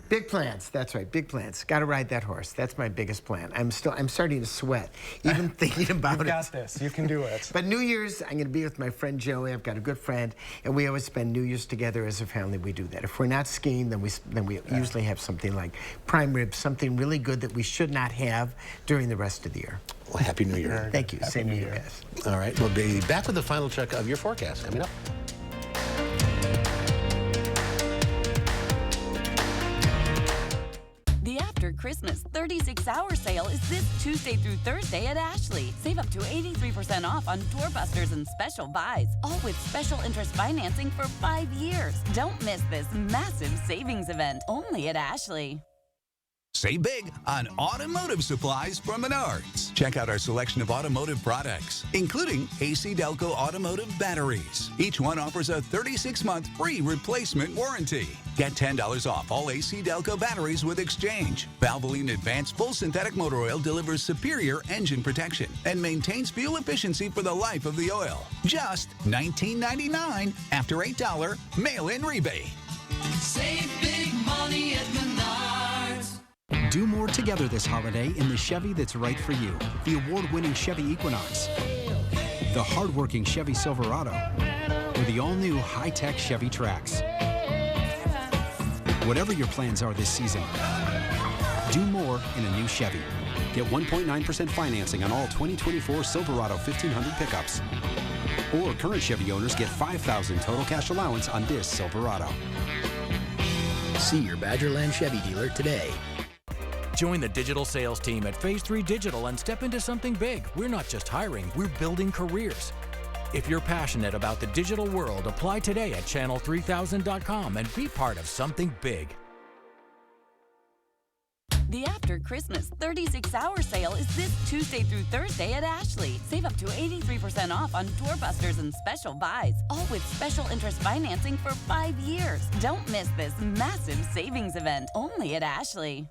Big plans. That's right. Big plans. Got to ride that horse. That's my biggest plan. I'm starting to sweat, even thinking about it. You've got this. You can do it. But New Year's, I'm going to be with my friend Joey. I've got a good friend, and we always spend New Year's together as a family. We do that. If we're not skiing, then we usually have something like prime rib, something really good that we should not have during the rest of the year. Well, Happy New Year. Thank you. Happy Same New to you Year. guys. All right, we'll be back with the final check of your forecast coming up. The After Christmas 36-hour sale is this Tuesday through Thursday at Ashley. Save up to 83% off on doorbusters and special buys, all with special interest financing for 5 years. Don't miss this massive savings event, only at Ashley. Save big on automotive supplies from Menards. Check out our selection of automotive products, including AC Delco automotive batteries. Each one offers a 36-month free replacement warranty. Get $10 off all AC Delco batteries with exchange. Valvoline Advanced Full Synthetic Motor Oil delivers superior engine protection and maintains fuel efficiency for the life of the oil. Just $19.99 after $8 mail-in rebate. Save big money at Menards. Do more together this holiday in the Chevy that's right for you. The award-winning Chevy Equinox, the hard-working Chevy Silverado, or the all-new high-tech Chevy Trax. Whatever your plans are this season, do more in a new Chevy. Get 1.9% financing on all 2024 Silverado 1500 pickups. Or current Chevy owners get $5,000 total cash allowance on this Silverado. See your Badgerland Chevy dealer today. Join the digital sales team at Phase 3 Digital and step into something big. We're not just hiring, we're building careers. If you're passionate about the digital world, apply today at channel3000.com and be part of something big. The After Christmas 36-hour sale is this Tuesday through Thursday at Ashley. Save up to 83% off on doorbusters and special buys, all with special interest financing for 5 years. Don't miss this massive savings event, only at Ashley.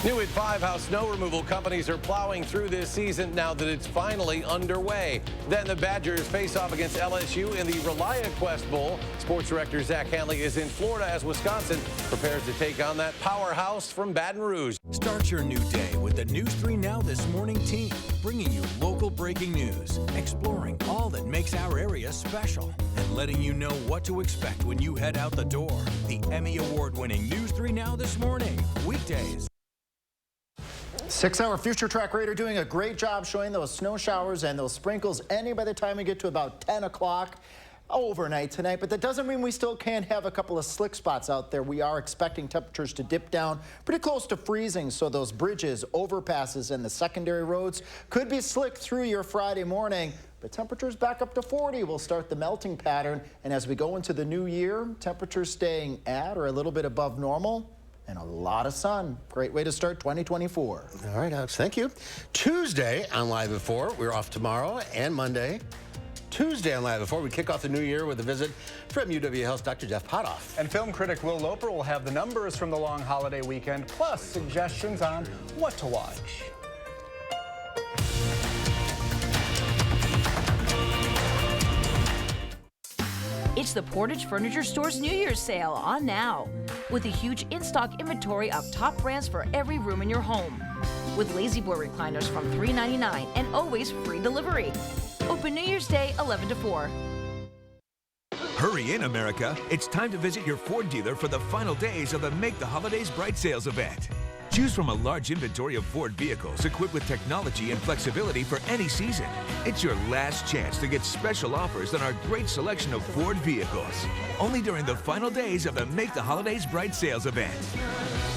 New at 5, how snow removal companies are plowing through this season now that it's finally underway. Then the Badgers face off against LSU in the ReliaQuest Bowl. Sports director Zach Hanley is in Florida as Wisconsin prepares to take on that powerhouse from Baton Rouge. Start your new day with the News 3 Now This Morning team, bringing you local breaking news, exploring all that makes our area special, and letting you know what to expect when you head out the door. The Emmy Award-winning News 3 Now This Morning, weekdays. 6-hour Future Track radar doing a great job showing those snow showers and those sprinkles ending by the time we get to about 10 o'clock overnight tonight. But that doesn't mean we still can't have a couple of slick spots out there. We are expecting temperatures to dip down pretty close to freezing, so those bridges, overpasses, and the secondary roads could be slick through your Friday morning. But temperatures back up to 40 will start the melting pattern. And as we go into the new year, temperatures staying at or a little bit above normal. And a lot of sun. Great way to start 2024. All right, Alex, thank you. Tuesday on Live at 4. We're off tomorrow and Monday. Tuesday on Live at 4, we kick off the new year with a visit from UW Health's Dr. Jeff Potoff. And film critic Will Loper will have the numbers from the long holiday weekend, plus suggestions on what to watch. It's the Portage Furniture Store's New Year's sale on now, with a huge in-stock inventory of top brands for every room in your home. With Lazy Boy recliners from $3.99 and always free delivery. Open New Year's Day 11 to 4. Hurry in, America. It's time to visit your Ford dealer for the final days of the Make the Holidays Bright sales event. Choose from a large inventory of Ford vehicles equipped with technology and flexibility for any season. It's your last chance to get special offers on our great selection of Ford vehicles. Only during the final days of the Make the Holidays Bright sales event.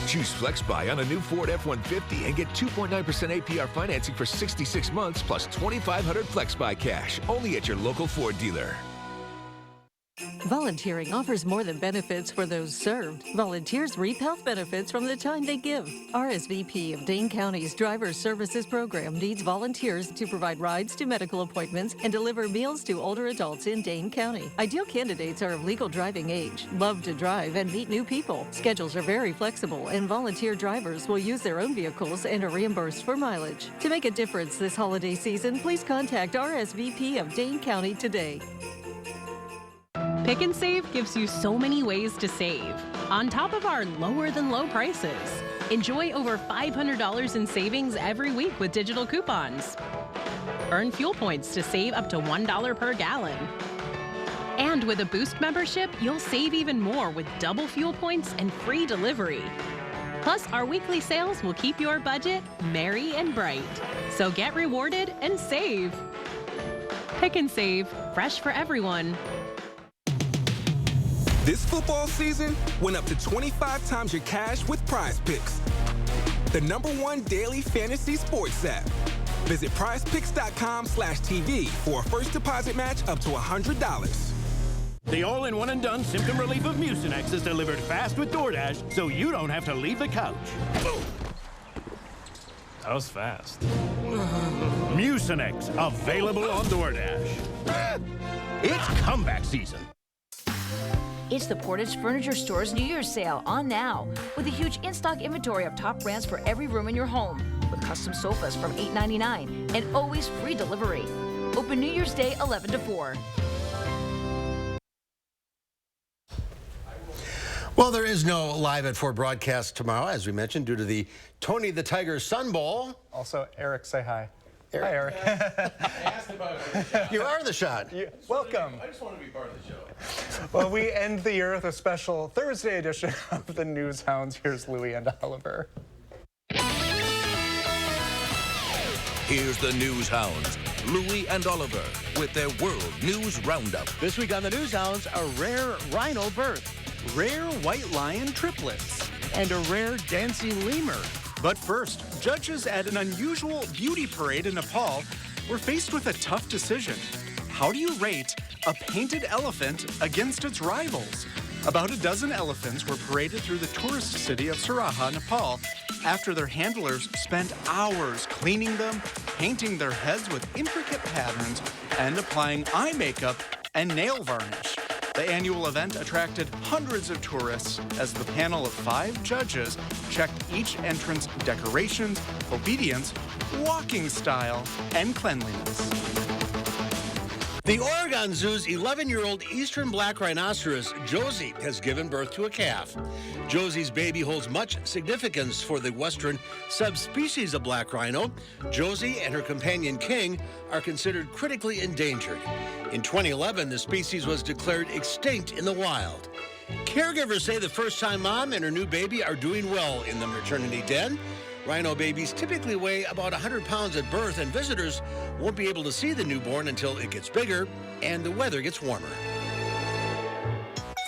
Choose FlexBuy on a new Ford F-150 and get 2.9% APR financing for 66 months plus $2,500 FlexBuy cash. Only at your local Ford dealer. Volunteering offers more than benefits for those served. Volunteers reap health benefits from the time they give. RSVP of Dane County's Driver Services Program needs volunteers to provide rides to medical appointments and deliver meals to older adults in Dane County. Ideal candidates are of legal driving age, love to drive, and meet new people. Schedules are very flexible, and volunteer drivers will use their own vehicles and are reimbursed for mileage. To make a difference this holiday season, please contact RSVP of Dane County today. Pick and Save gives you so many ways to save, on top of our lower than low prices. Enjoy over $500 in savings every week with digital coupons. Earn fuel points to save up to $1 per gallon. And with a Boost membership, you'll save even more with double fuel points and free delivery. Plus, our weekly sales will keep your budget merry and bright. So get rewarded and save. Pick and Save, fresh for everyone. This football season, win up to 25 times your cash with Prize Picks, the #1 daily fantasy sports app. Visit prizepicks.com/TV for a first deposit match up to $100. The all-in-one and done symptom relief of Mucinex is delivered fast with DoorDash, so you don't have to leave the couch. Boom. That was fast. Mucinex, available on DoorDash. It's comeback season. It's the Portage Furniture Store's New Year's sale on now, with a huge in-stock inventory of top brands for every room in your home, with custom sofas from $8.99 and always free delivery. Open New Year's Day 11 to 4. Well, there is no Live at 4 broadcast tomorrow, as we mentioned, due to the Tony the Tiger Sun Bowl. Also, Eric, say hi. Hi, Eric. I asked about it. You are the shot. Welcome. I just want to be part of the show. Well, we end the year with a special Thursday edition of the News Hounds. Here's Louie and Oliver. Here's the News Hounds, Louie and Oliver, with their World News Roundup. This week on the News Hounds, a rare rhino birth, rare white lion triplets, and a rare dancing lemur. But first, judges at an unusual beauty parade in Nepal were faced with a tough decision. How do you rate a painted elephant against its rivals? About a dozen elephants were paraded through the tourist city of Saraha, Nepal, after their handlers spent hours cleaning them, painting their heads with intricate patterns, and applying eye makeup and nail varnish. The annual event attracted hundreds of tourists as the panel of 5 judges checked each entrant's decorations, obedience, walking style, and cleanliness. The Oregon Zoo's 11-year-old eastern black rhinoceros, Josie, has given birth to a calf. Josie's baby holds much significance for the western subspecies of black rhino. Josie and her companion King are considered critically endangered. In 2011, the species was declared extinct in the wild. Caregivers say the first-time mom and her new baby are doing well in the maternity den. Rhino babies typically weigh about 100 pounds at birth, and visitors won't be able to see the newborn until it gets bigger and the weather gets warmer.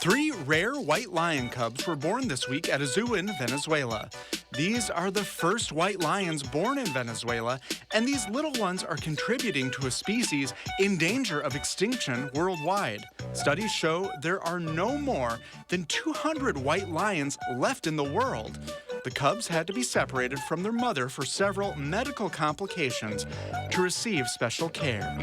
3 rare white lion cubs were born this week at a zoo in Venezuela. These are the first white lions born in Venezuela, and these little ones are contributing to a species in danger of extinction worldwide. Studies show there are no more than 200 white lions left in the world. The cubs had to be separated from their mother for several medical complications to receive special care.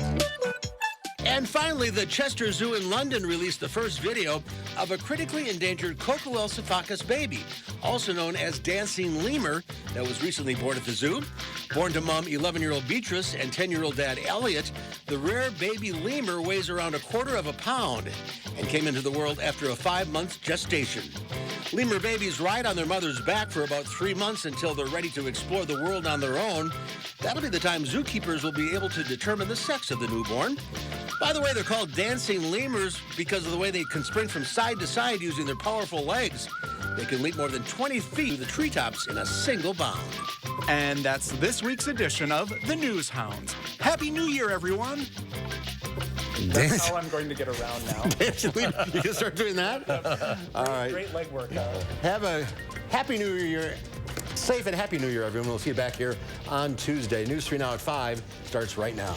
And finally, the Chester Zoo in London released the first video of a critically endangered Coquelucephacus baby, also known as dancing lemur, that was recently born at the zoo. Born to mom 11-year-old Beatrice and 10-year-old dad Elliot, the rare baby lemur weighs around 1/4 pound and came into the world after a 5-month gestation. Lemur babies ride on their mother's back for about 3 months until they're ready to explore the world on their own. That'll be the time zookeepers will be able to determine the sex of the newborn. By the way, they're called dancing lemurs because of the way they can sprint from side to side using their powerful legs. They can leap more than 20 feet to the treetops in a single bound. And that's this week's edition of the News Hounds. Happy New Year, everyone! That's how I'm going to get around now. You can start doing that? All right. Great leg workout. Have a happy New Year. Safe and happy New Year, everyone. We'll see you back here on Tuesday. News 3 Now at 5 starts right now.